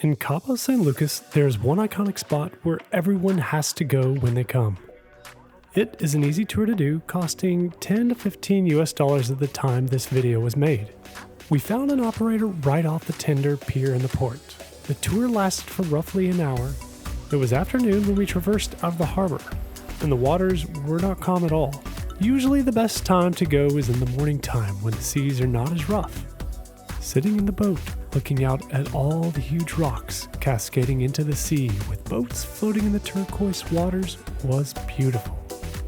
In Cabo San Lucas, there's one iconic spot where everyone has to go when they come. It is an easy tour to do, costing $10 to $15 at the time this video was made. We found an operator right off the tender pier in the port. The tour lasted for roughly an hour. It was afternoon when we traversed out of the harbor, and the waters were not calm at all. Usually the best time to go is in the morning time when the seas are not as rough. Sitting in the boat, looking out at all the huge rocks cascading into the sea with boats floating in the turquoise waters was beautiful.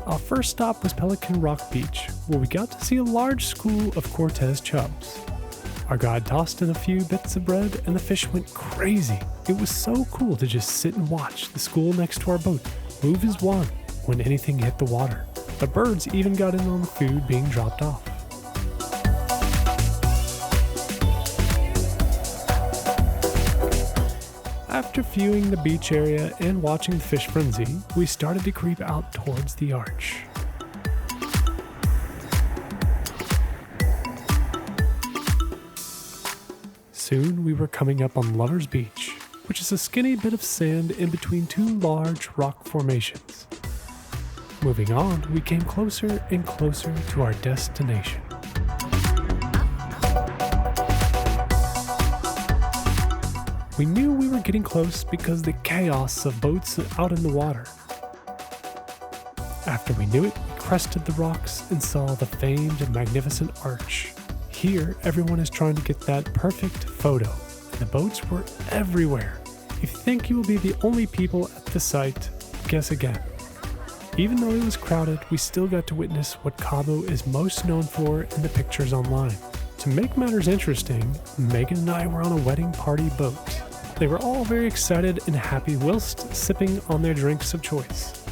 Our first stop was Pelican Rock Beach, where we got to see a large school of Cortez Chubs. Our guide tossed in a few bits of bread and the fish went crazy. It was so cool to just sit and watch the school next to our boat move as one when anything hit the water. The birds even got in on the food being dropped off. After viewing the beach area and watching the fish frenzy, we started to creep out towards the arch. Soon we were coming up on Lover's Beach, which is a skinny bit of sand in between two large rock formations. Moving on, we came closer and closer to our destination. We knew we were getting close because the chaos of boats out in the water. After we knew it, we crested the rocks and saw the famed and magnificent arch. Here, everyone is trying to get that perfect photo, and the boats were everywhere. If you think you will be the only people at the site, guess again. Even though it was crowded, we still got to witness what Cabo is most known for in the pictures online. To make matters interesting, Megan and I were on a wedding party boat. They were all very excited and happy whilst sipping on their drinks of choice.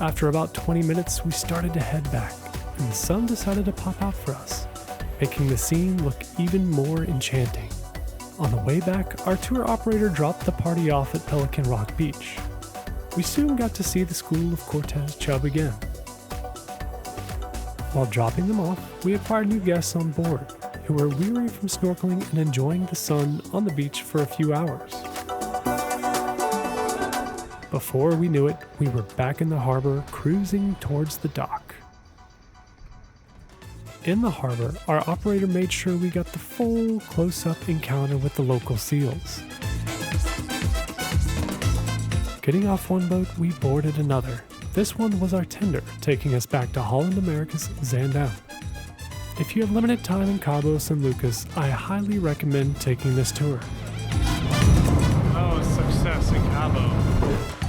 After about 20 minutes, we started to head back, and the sun decided to pop out for us, making the scene look even more enchanting. On the way back, our tour operator dropped the party off at Pelican Rock Beach. We soon got to see the school of Cortez Chub again. While dropping them off, we acquired new guests on board who were weary from snorkeling and enjoying the sun on the beach for a few hours. Before we knew it, we were back in the harbor cruising towards the dock. In the harbor, our operator made sure we got the full close-up encounter with the local seals. Getting off one boat, we boarded another. This one was our tender, taking us back to Holland America's Zaandam. If you have limited time in Cabo San Lucas, I highly recommend taking this tour. Oh, a success in Cabo.